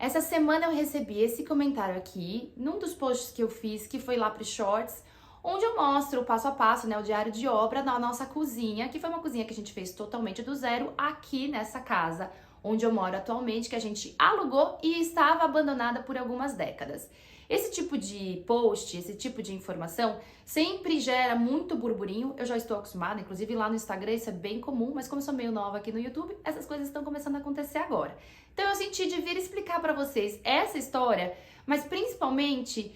Essa semana eu recebi esse comentário aqui, num dos posts que eu fiz, que foi lá pro Shorts, onde eu mostro o passo a passo, né, o diário de obra da nossa cozinha, que foi uma cozinha que a gente fez totalmente do zero aqui nessa casa, onde eu moro atualmente, que a gente alugou e estava abandonada por algumas décadas. Esse tipo de post, esse tipo de informação sempre gera muito burburinho, eu já estou acostumada, inclusive lá no Instagram isso é bem comum, mas como eu sou meio nova aqui no YouTube, essas coisas estão começando a acontecer agora. Então eu senti de vir explicar para vocês essa história, mas principalmente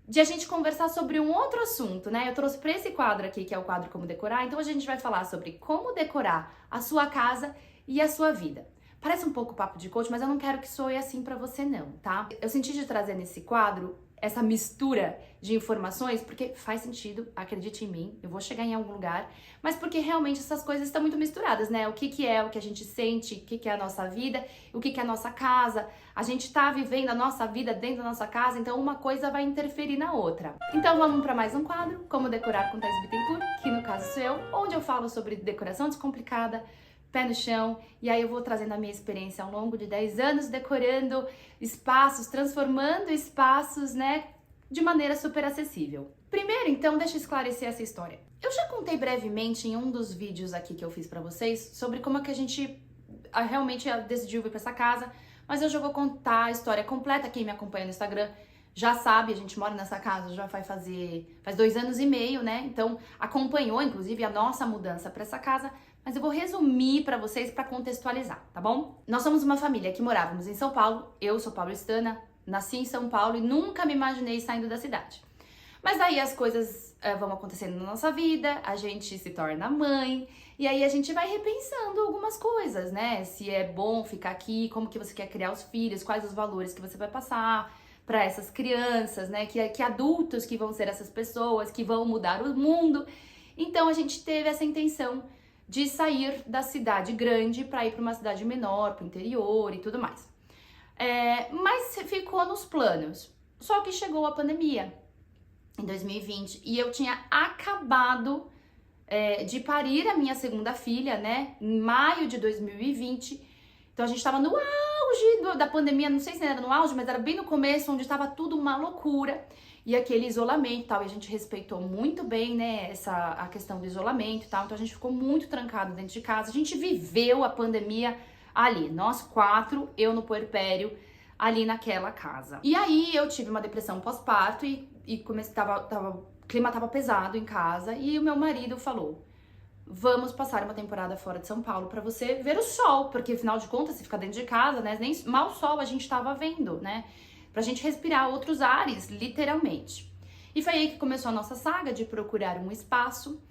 de a gente conversar sobre um outro assunto, né? Eu trouxe para esse quadro aqui, que é o quadro Como Decorar, então hoje a gente vai falar sobre como decorar a sua casa e a sua vida. Parece um pouco papo de coach, mas eu não quero que soe assim pra você não, tá? Eu senti de trazer nesse quadro essa mistura de informações, porque faz sentido, acredite em mim, eu vou chegar em algum lugar, mas porque realmente essas coisas estão muito misturadas, né? O que é o que a gente sente, o que é a nossa vida, o que é a nossa casa, a gente tá vivendo a nossa vida dentro da nossa casa, então uma coisa vai interferir na outra. Então vamos para mais um quadro, Como Decorar com Thaís Bittencourt, que no caso sou eu, onde eu falo sobre decoração descomplicada, pé no chão, e aí eu vou trazendo a minha experiência ao longo de 10 anos decorando espaços, transformando espaços, né, de maneira super acessível. Primeiro, então, deixa eu esclarecer essa história. Eu já contei brevemente em um dos vídeos aqui que eu fiz pra vocês sobre como é que a gente realmente decidiu vir pra essa casa, mas hoje eu vou contar a história completa. Quem me acompanha no Instagram já sabe, a gente mora nessa casa já faz 2 anos e meio, né? Então acompanhou inclusive a nossa mudança para essa casa, mas eu vou resumir para vocês para contextualizar, tá bom? Nós somos uma família que morávamos em São Paulo, eu sou paulistana, nasci em São Paulo e nunca me imaginei saindo da cidade. Mas daí as coisas vão acontecendo na nossa vida, a gente se torna mãe, e aí a gente vai repensando algumas coisas, né? Se é bom ficar aqui, como que você quer criar os filhos, quais os valores que você vai passar para essas crianças, né? Que adultos que vão ser essas pessoas, que vão mudar o mundo. Então a gente teve essa intenção de sair da cidade grande para ir para uma cidade menor, para o interior e tudo mais. Mas ficou nos planos. Só que chegou a pandemia em 2020 e eu tinha acabado de parir a minha segunda filha, né? Em maio de 2020. Então a gente estava no auge da pandemia, não sei se era no auge, mas era bem no começo, onde estava tudo uma loucura. E aquele isolamento e tal, e a gente respeitou muito bem, né, a questão do isolamento e tal, então a gente ficou muito trancado dentro de casa, a gente viveu a pandemia ali, nós 4, eu no puerpério, ali naquela casa. E aí eu tive uma depressão pós-parto e o clima tava pesado em casa, e o meu marido falou: vamos passar uma temporada fora de São Paulo pra você ver o sol, porque afinal de contas, você fica dentro de casa, né, nem mal sol a gente tava vendo, né, pra gente respirar outros ares, literalmente. E foi aí que começou a nossa saga de procurar um espaço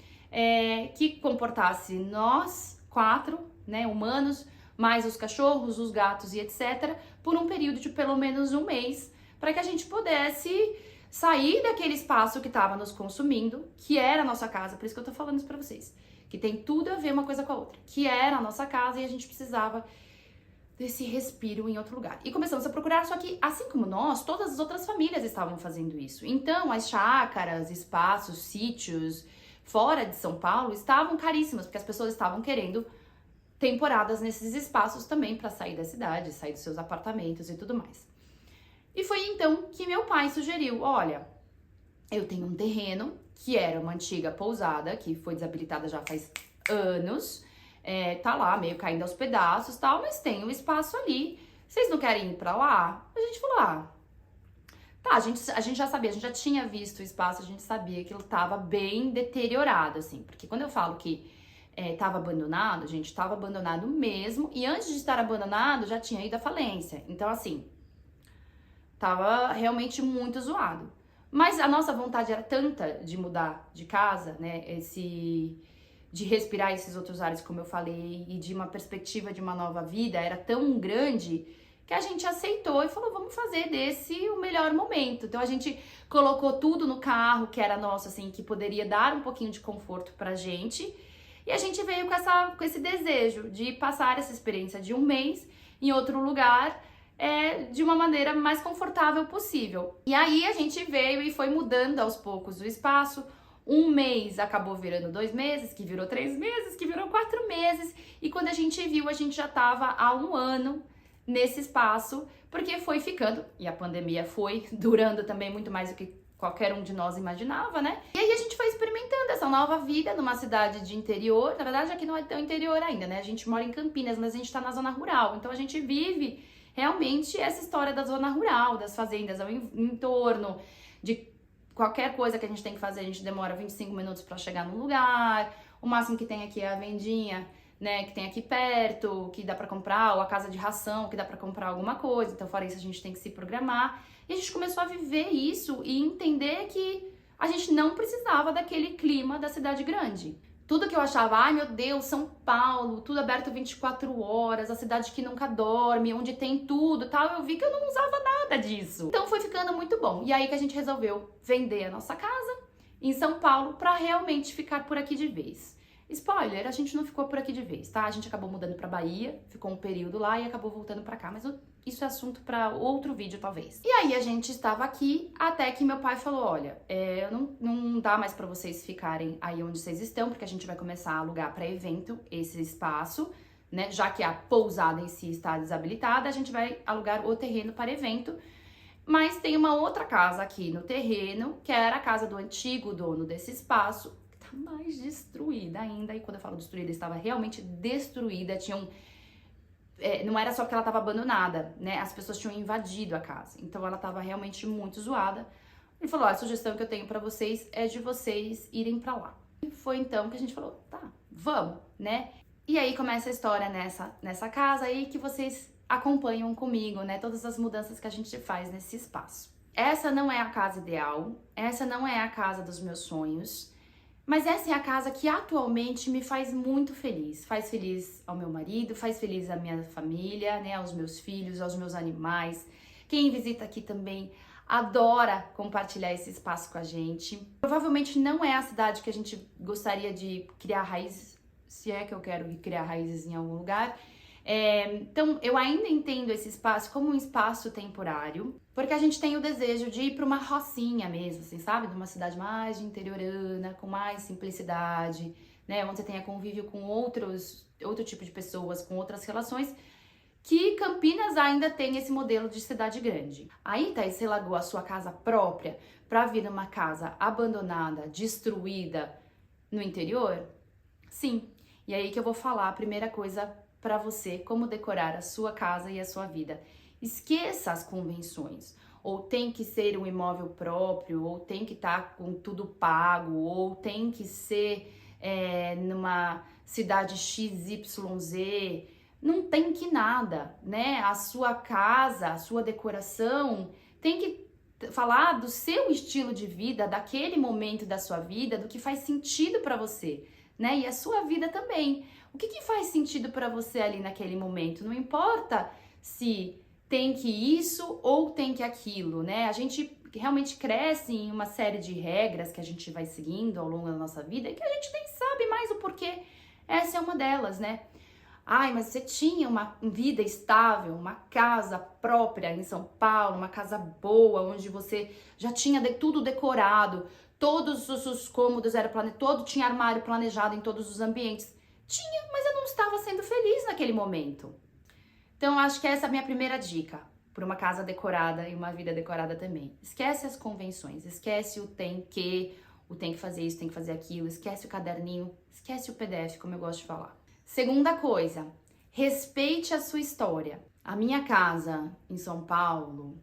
que comportasse nós 4, né, humanos, mais os cachorros, os gatos e etc, por um período de pelo menos um mês, para que a gente pudesse sair daquele espaço que estava nos consumindo, que era a nossa casa, por isso que eu tô falando isso pra vocês, que tem tudo a ver uma coisa com a outra, que era a nossa casa e a gente precisava desse respiro em outro lugar. E começamos a procurar, só que, assim como nós, todas as outras famílias estavam fazendo isso. Então, as chácaras, espaços, sítios fora de São Paulo estavam caríssimas, porque as pessoas estavam querendo temporadas nesses espaços também para sair da cidade, sair dos seus apartamentos e tudo mais. E foi então que meu pai sugeriu: olha, eu tenho um terreno que era uma antiga pousada, que foi desabilitada já faz anos, tá lá meio caindo aos pedaços e tal, mas tem um espaço ali, vocês não querem ir pra lá? A gente falou: tá, a gente já sabia, a gente já tinha visto o espaço, a gente sabia que ele tava bem deteriorado, assim, porque quando eu falo que tava abandonado, gente, tava abandonado mesmo, e antes de estar abandonado já tinha ido à falência, então assim, tava realmente muito zoado. Mas a nossa vontade era tanta de mudar de casa, né, de respirar esses outros ares, como eu falei, e de uma perspectiva de uma nova vida, era tão grande que a gente aceitou e falou: vamos fazer desse o melhor momento. Então a gente colocou tudo no carro, que era nosso, assim, que poderia dar um pouquinho de conforto pra gente, e a gente veio com esse desejo de passar essa experiência de um mês em outro lugar, de uma maneira mais confortável possível. E aí a gente veio e foi mudando aos poucos o espaço. Um mês acabou virando 2 meses, que virou 3 meses, que virou 4 meses. E quando a gente viu, a gente já estava há 1 ano nesse espaço, porque foi ficando, e a pandemia foi durando também muito mais do que qualquer um de nós imaginava, né? E aí a gente foi experimentando essa nova vida numa cidade de interior. Na verdade, aqui não é tão interior ainda, né? A gente mora em Campinas, mas a gente tá na zona rural. Então a gente vive realmente essa história da zona rural, das fazendas ao entorno, de qualquer coisa que a gente tem que fazer, a gente demora 25 minutos para chegar no lugar. O máximo que tem aqui é a vendinha, né, que tem aqui perto, que dá para comprar, ou a casa de ração, que dá para comprar alguma coisa. Então, fora isso, a gente tem que se programar. E a gente começou a viver isso e entender que a gente não precisava daquele clima da cidade grande. Tudo que eu achava, ai meu Deus, São Paulo, tudo aberto 24 horas, a cidade que nunca dorme, onde tem tudo e tal, eu vi que eu não usava nada disso. Então foi ficando muito bom. E aí que a gente resolveu vender a nossa casa em São Paulo para realmente ficar por aqui de vez. Spoiler, a gente não ficou por aqui de vez, tá? A gente acabou mudando pra Bahia, ficou um período lá e acabou voltando pra cá, mas isso é assunto pra outro vídeo, talvez. E aí a gente estava aqui até que meu pai falou, olha, não dá mais pra vocês ficarem aí onde vocês estão, porque a gente vai começar a alugar pra evento esse espaço, né? Já que a pousada em si está desabilitada, a gente vai alugar o terreno para evento. Mas tem uma outra casa aqui no terreno, que era a casa do antigo dono desse espaço, mais destruída ainda. E quando eu falo destruída, estava realmente destruída. Não era só porque ela estava abandonada, né? As pessoas tinham invadido a casa. Então ela estava realmente muito zoada. Ele falou, a sugestão que eu tenho pra vocês é de vocês irem pra lá. E foi então que a gente falou, tá, vamos, né? E aí começa a história nessa casa aí que vocês acompanham comigo, né? Todas as mudanças que a gente faz nesse espaço. Essa não é a casa ideal, essa não é a casa dos meus sonhos, mas essa é a casa que atualmente me faz muito feliz. Faz feliz ao meu marido, faz feliz à minha família, né, aos meus filhos, aos meus animais. Quem visita aqui também adora compartilhar esse espaço com a gente. Provavelmente não é a cidade que a gente gostaria de criar raízes, se é que eu quero criar raízes em algum lugar. Então, eu ainda entendo esse espaço como um espaço temporário, porque a gente tem o desejo de ir para uma rocinha mesmo, assim, sabe? De uma cidade mais de interiorana, com mais simplicidade, né? Onde você tenha convívio com outro tipo de pessoas, com outras relações, que Campinas ainda tem esse modelo de cidade grande. Aí, Thaís, você largou a sua casa própria para vir numa casa abandonada, destruída no interior? Sim. E aí que eu vou falar a primeira coisa para você, como decorar a sua casa e a sua vida. Esqueça as convenções. Ou tem que ser um imóvel próprio, ou tem que estar com tudo pago, ou tem que ser numa cidade XYZ. Não tem que nada, né? A sua casa, a sua decoração tem que falar do seu estilo de vida, daquele momento da sua vida, do que faz sentido para você, né? E a sua vida também. O que faz sentido para você ali naquele momento? Não importa se tem que isso ou tem que aquilo, né? A gente realmente cresce em uma série de regras que a gente vai seguindo ao longo da nossa vida e que a gente nem sabe mais o porquê. Essa é uma delas, né? Ai, mas você tinha uma vida estável, uma casa própria em São Paulo, uma casa boa, onde você já tinha tudo decorado, todos os cômodos eram planejados, todo tinha armário planejado em todos os ambientes. Tinha, mas eu não estava sendo feliz naquele momento. Então, acho que essa é a minha primeira dica para uma casa decorada e uma vida decorada também. Esquece as convenções, esquece o tem que fazer isso, tem que fazer aquilo, esquece o caderninho, esquece o PDF, como eu gosto de falar. Segunda coisa, respeite a sua história. A minha casa em São Paulo,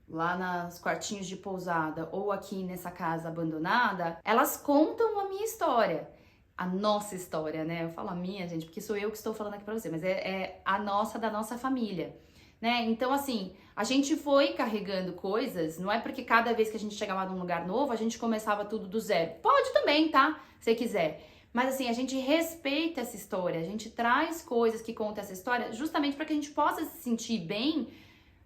lá nos quartinhos de pousada ou aqui nessa casa abandonada, elas contam a minha história. A nossa história, né? Eu falo a minha, gente, porque sou eu que estou falando aqui pra você, mas é a nossa, da nossa família, né? Então, assim, a gente foi carregando coisas, não é porque cada vez que a gente chegava num lugar novo, a gente começava tudo do zero. Pode também, tá? Se quiser. Mas, assim, a gente respeita essa história, a gente traz coisas que contam essa história justamente para que a gente possa se sentir bem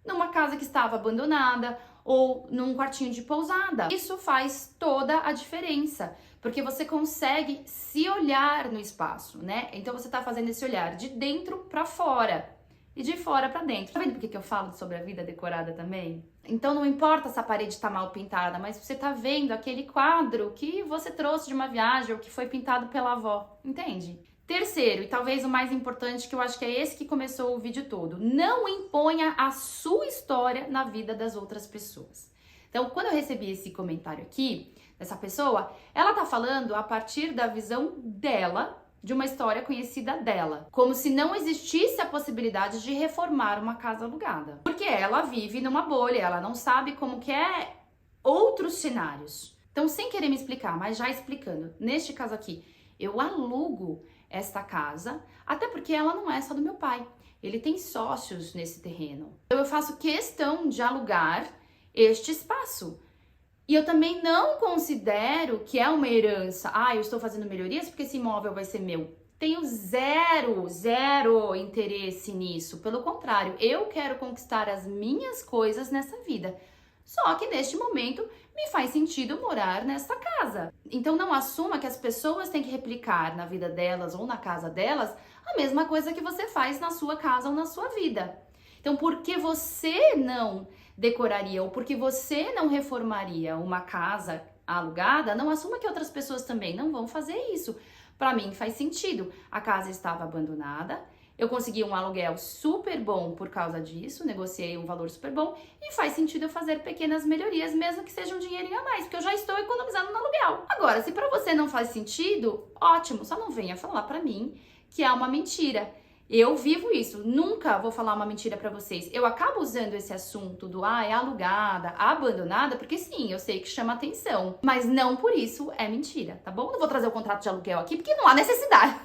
numa casa que estava abandonada ou num quartinho de pousada. Isso faz toda a diferença, porque você consegue se olhar no espaço, né? Então você tá fazendo esse olhar de dentro para fora e de fora para dentro. Tá vendo por que eu falo sobre a vida decorada também? Então não importa se a parede tá mal pintada, mas você tá vendo aquele quadro que você trouxe de uma viagem ou que foi pintado pela avó, entende? Terceiro, e talvez o mais importante, que eu acho que é esse que começou o vídeo todo, não imponha a sua história na vida das outras pessoas. Então, quando eu recebi esse comentário aqui, dessa pessoa, ela tá falando a partir da visão dela, de uma história conhecida dela, como se não existisse a possibilidade de reformar uma casa alugada. Porque ela vive numa bolha, ela não sabe como que é outros cenários. Então, sem querer me explicar, mas já explicando, neste caso aqui, eu alugo esta casa, até porque ela não é só do meu pai. Ele tem sócios nesse terreno. Então, eu faço questão de alugar este espaço. E eu também não considero que é uma herança. Ah, eu estou fazendo melhorias porque esse imóvel vai ser meu. Tenho zero interesse nisso. Pelo contrário, eu quero conquistar as minhas coisas nessa vida. Só que neste momento me faz sentido morar nesta casa. Então não assuma que as pessoas têm que replicar na vida delas ou na casa delas a mesma coisa que você faz na sua casa ou na sua vida. Então, por que você não decoraria ou porque você não reformaria uma casa alugada, não assuma que outras pessoas também não vão fazer isso. Para mim faz sentido. A casa estava abandonada, eu consegui um aluguel super bom por causa disso, negociei um valor super bom e faz sentido eu fazer pequenas melhorias, mesmo que seja um dinheirinho a mais, porque eu já estou economizando no aluguel. Agora, se para você não faz sentido, ótimo, só não venha falar para mim que é uma mentira. Eu vivo isso, nunca vou falar uma mentira pra vocês. Eu acabo usando esse assunto do é alugada, abandonada, porque sim, eu sei que chama atenção, mas não por isso é mentira, tá bom? Não vou trazer o contrato de aluguel aqui, porque não há necessidade.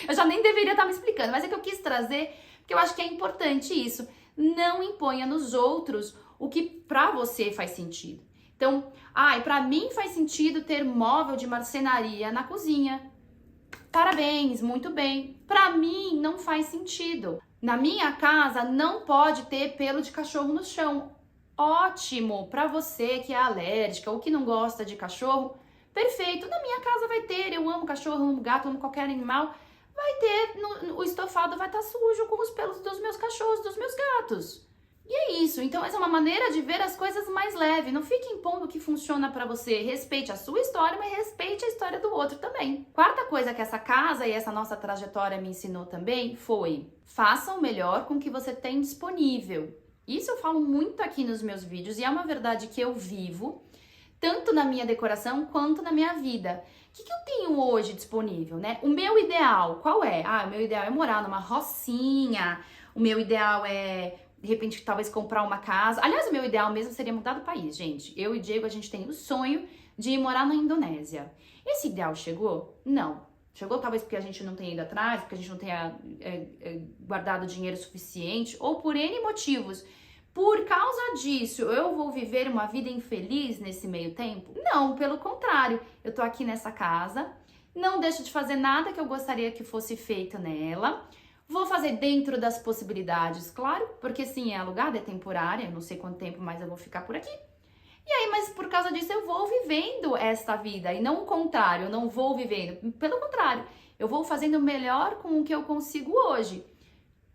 Eu já nem deveria estar me explicando, mas é que eu quis trazer, porque eu acho que é importante isso. Não imponha nos outros o que pra você faz sentido. Então, pra mim faz sentido ter móvel de marcenaria na cozinha. Parabéns, muito bem. Pra mim não faz sentido. Na minha casa não pode ter pelo de cachorro no chão. Ótimo, pra você que é alérgica ou que não gosta de cachorro, perfeito. Na minha casa vai ter, eu amo cachorro, amo gato, amo qualquer animal. Vai ter, o estofado vai estar sujo com os pelos dos meus cachorros, dos meus gatos. E é isso, então essa é uma maneira de ver as coisas mais leve. Não fique impondo o que funciona pra você. Respeite a sua história, mas respeite a história do outro também. Quarta coisa que essa casa e essa nossa trajetória me ensinou também foi: faça o melhor com o que você tem disponível. Isso eu falo muito aqui nos meus vídeos e é uma verdade que eu vivo, tanto na minha decoração quanto na minha vida. O que eu tenho hoje disponível, né? O meu ideal, qual é? O meu ideal é morar numa rocinha, o meu ideal é de repente, talvez comprar uma casa. Aliás, o meu ideal mesmo seria mudar do país, gente. Eu e Diego, a gente tem o sonho de ir morar na Indonésia. Esse ideal chegou? Não. Chegou talvez porque a gente não tenha ido atrás, porque a gente não tenha guardado dinheiro suficiente, ou por N motivos. Por causa disso, eu vou viver uma vida infeliz nesse meio tempo? Não, pelo contrário. Eu tô aqui nessa casa, não deixo de fazer nada que eu gostaria que fosse feito nela. Vou fazer dentro das possibilidades, claro, porque sim, é alugada, é temporária, não sei quanto tempo mais eu vou ficar por aqui. E aí, mas por causa disso eu vou vivendo esta vida, e não o contrário, eu não vou vivendo. Pelo contrário, eu vou fazendo melhor com o que eu consigo hoje.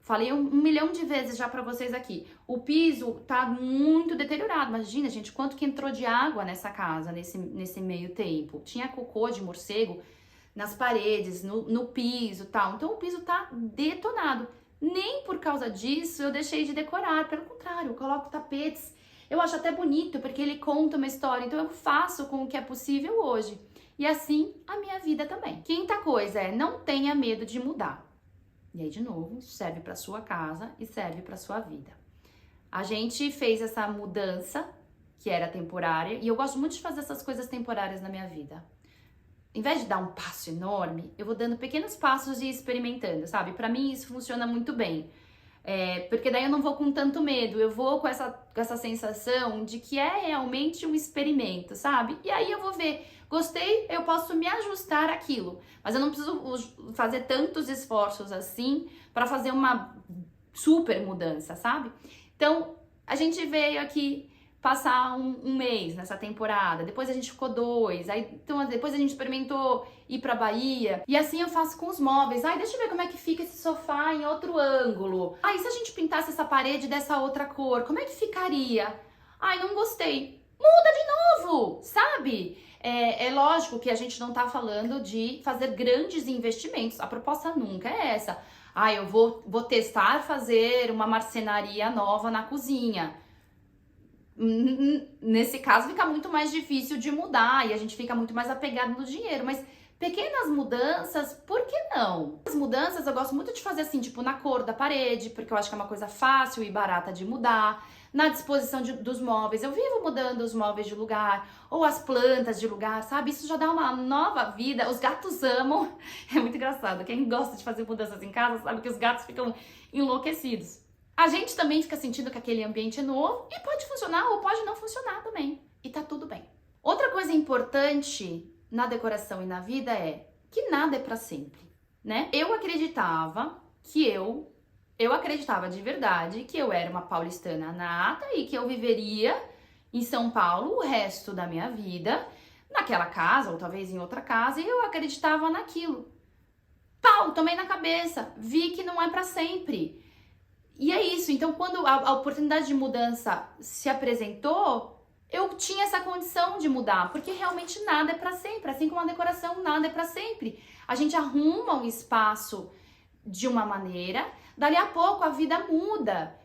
Falei um milhão de vezes já pra vocês aqui. O piso tá muito deteriorado. Imagina, gente, quanto que entrou de água nessa casa, nesse meio tempo. Tinha cocô de morcego nas paredes, no piso e tal. Então o piso tá detonado. Nem por causa disso eu deixei de decorar. Pelo contrário, eu coloco tapetes. Eu acho até bonito, porque ele conta uma história. Então eu faço com o que é possível hoje. E assim a minha vida também. Quinta coisa é: não tenha medo de mudar. E aí, de novo, serve para sua casa e serve para sua vida. A gente fez essa mudança, que era temporária, e eu gosto muito de fazer essas coisas temporárias na minha vida. Em vez de dar um passo enorme, eu vou dando pequenos passos e experimentando, sabe? Pra mim isso funciona muito bem. Porque daí eu não vou com tanto medo, eu vou com essa sensação de que é realmente um experimento, sabe? E aí eu vou ver, gostei, eu posso me ajustar àquilo, mas eu não preciso fazer tantos esforços assim pra fazer uma super mudança, sabe? Então, a gente veio aqui passar um mês nessa temporada, depois a gente ficou 2, então depois a gente experimentou ir pra Bahia, e assim eu faço com os móveis. Deixa eu ver como é que fica esse sofá em outro ângulo. E se a gente pintasse essa parede dessa outra cor, como é que ficaria? Não gostei. Muda de novo, sabe? É lógico que a gente não tá falando de fazer grandes investimentos. A proposta nunca é essa. Ah, eu vou testar fazer uma marcenaria nova na cozinha. Nesse caso fica muito mais difícil de mudar e a gente fica muito mais apegado no dinheiro, mas pequenas mudanças, por que não? As mudanças eu gosto muito de fazer assim, tipo na cor da parede, porque eu acho que é uma coisa fácil e barata de mudar, na disposição dos móveis, eu vivo mudando os móveis de lugar, ou as plantas de lugar, sabe? Isso já dá uma nova vida, os gatos amam, é muito engraçado, quem gosta de fazer mudanças em casa sabe que os gatos ficam enlouquecidos. A gente também fica sentindo que aquele ambiente é novo e pode funcionar ou pode não funcionar também. E tá tudo bem. Outra coisa importante na decoração e na vida é que nada é pra sempre, né? Eu acreditava de verdade que eu era uma paulistana nata e que eu viveria em São Paulo o resto da minha vida, naquela casa ou talvez em outra casa, e eu acreditava naquilo. Pau, tomei na cabeça, vi que não é pra sempre. E é isso, então quando a oportunidade de mudança se apresentou, eu tinha essa condição de mudar, porque realmente nada é pra sempre, assim como a decoração, nada é pra sempre. A gente arruma um espaço de uma maneira, dali a pouco a vida muda.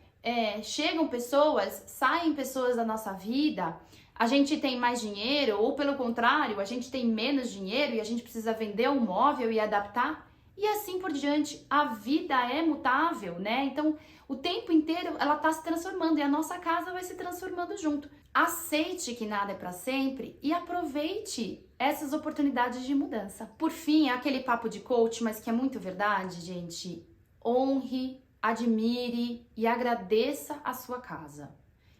Chegam pessoas, saem pessoas da nossa vida, a gente tem mais dinheiro, ou pelo contrário, a gente tem menos dinheiro e a gente precisa vender um móvel e adaptar. E assim por diante, a vida é mutável, né? Então, o tempo inteiro ela tá se transformando e a nossa casa vai se transformando junto. Aceite que nada é para sempre e aproveite essas oportunidades de mudança. Por fim, é aquele papo de coach, mas que é muito verdade, gente. Honre, admire e agradeça a sua casa.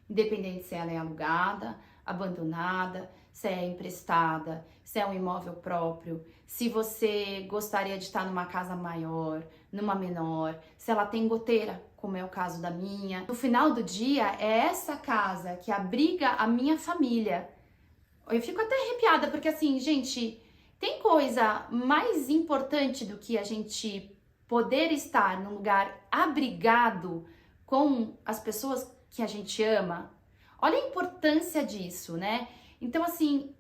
Independente se ela é alugada, abandonada, se é emprestada, se é um imóvel próprio, se você gostaria de estar numa casa maior, numa menor, se ela tem goteira, como é o caso da minha. No final do dia, é essa casa que abriga a minha família. Eu fico até arrepiada, porque assim, gente, tem coisa mais importante do que a gente poder estar num lugar abrigado com as pessoas que a gente ama? Olha a importância disso, né? Então, assim,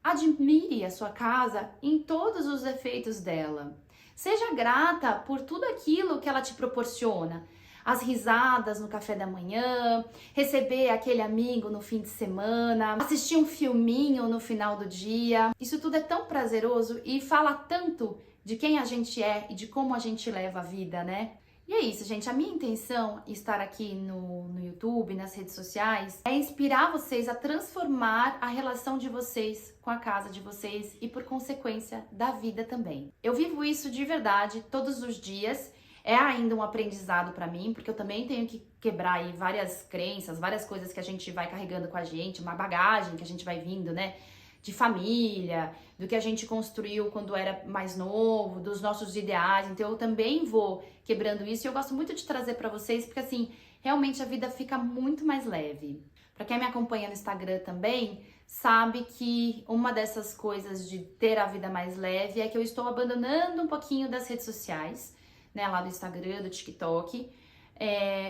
admire a sua casa em todos os efeitos dela. Seja grata por tudo aquilo que ela te proporciona. As risadas no café da manhã, receber aquele amigo no fim de semana, assistir um filminho no final do dia. Isso tudo é tão prazeroso e fala tanto de quem a gente é e de como a gente leva a vida, né? E é isso, gente. A minha intenção estar aqui no YouTube, nas redes sociais, é inspirar vocês a transformar a relação de vocês com a casa de vocês e, por consequência, da vida também. Eu vivo isso de verdade todos os dias. É ainda um aprendizado para mim, porque eu também tenho que quebrar aí várias crenças, várias coisas que a gente vai carregando com a gente, uma bagagem que a gente vai vindo, né? De família, do que a gente construiu quando era mais novo, dos nossos ideais. Então eu também vou quebrando isso e eu gosto muito de trazer para vocês, porque assim, realmente a vida fica muito mais leve. Para quem me acompanha no Instagram também, sabe que uma dessas coisas de ter a vida mais leve é que eu estou abandonando um pouquinho das redes sociais, né, lá do Instagram, do TikTok,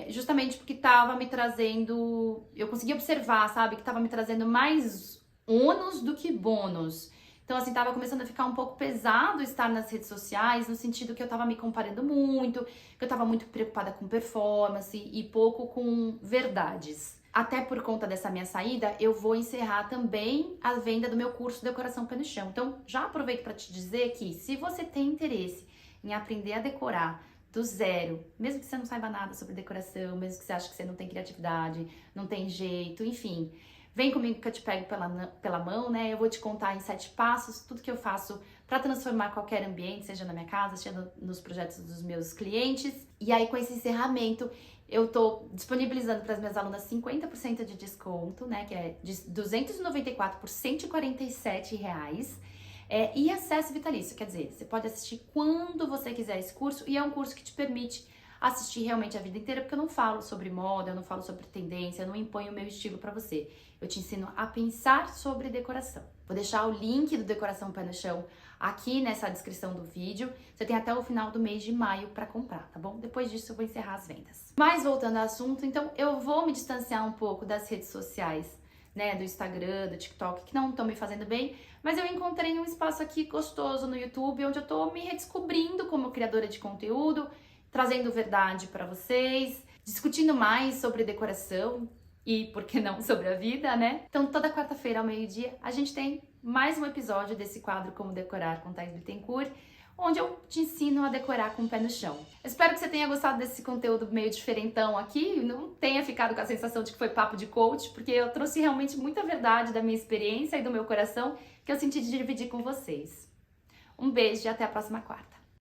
justamente porque tava me trazendo, eu consegui observar, sabe, que tava me trazendo mais ônus do que bônus. Então, assim, tava começando a ficar um pouco pesado estar nas redes sociais, no sentido que eu tava me comparando muito, que eu tava muito preocupada com performance e pouco com verdades. Até por conta dessa minha saída, eu vou encerrar também a venda do meu curso Decoração Pé no Chão. Então, já aproveito para te dizer que se você tem interesse em aprender a decorar do zero, mesmo que você não saiba nada sobre decoração, mesmo que você ache que você não tem criatividade, não tem jeito, enfim, vem comigo que eu te pego pela mão, né? Eu vou te contar em 7 passos tudo que eu faço para transformar qualquer ambiente, seja na minha casa, seja nos projetos dos meus clientes. E aí, com esse encerramento, eu tô disponibilizando para as minhas alunas 50% de desconto, né? Que é de 294 por 147 reais. E acesso vitalício, quer dizer, você pode assistir quando você quiser esse curso e é um curso que te permite assistir realmente a vida inteira, porque eu não falo sobre moda, eu não falo sobre tendência, eu não imponho o meu estilo pra você. Eu te ensino a pensar sobre decoração. Vou deixar o link do Decoração Pé no Chão aqui nessa descrição do vídeo. Você tem até o final do mês de maio pra comprar, tá bom? Depois disso eu vou encerrar as vendas. Mas voltando ao assunto, então eu vou me distanciar um pouco das redes sociais né, do Instagram, do TikTok, que não estão me fazendo bem, mas eu encontrei um espaço aqui gostoso no YouTube, onde eu tô me redescobrindo como criadora de conteúdo, trazendo verdade para vocês, discutindo mais sobre decoração e, por que não, sobre a vida, né? Então, toda quarta-feira ao meio-dia, a gente tem mais um episódio desse quadro Como Decorar com Thaís Bittencourt, onde eu te ensino a decorar com o pé no chão. Espero que você tenha gostado desse conteúdo meio diferentão aqui, não tenha ficado com a sensação de que foi papo de coach, porque eu trouxe realmente muita verdade da minha experiência e do meu coração que eu senti de dividir com vocês. Um beijo e até a próxima quarta.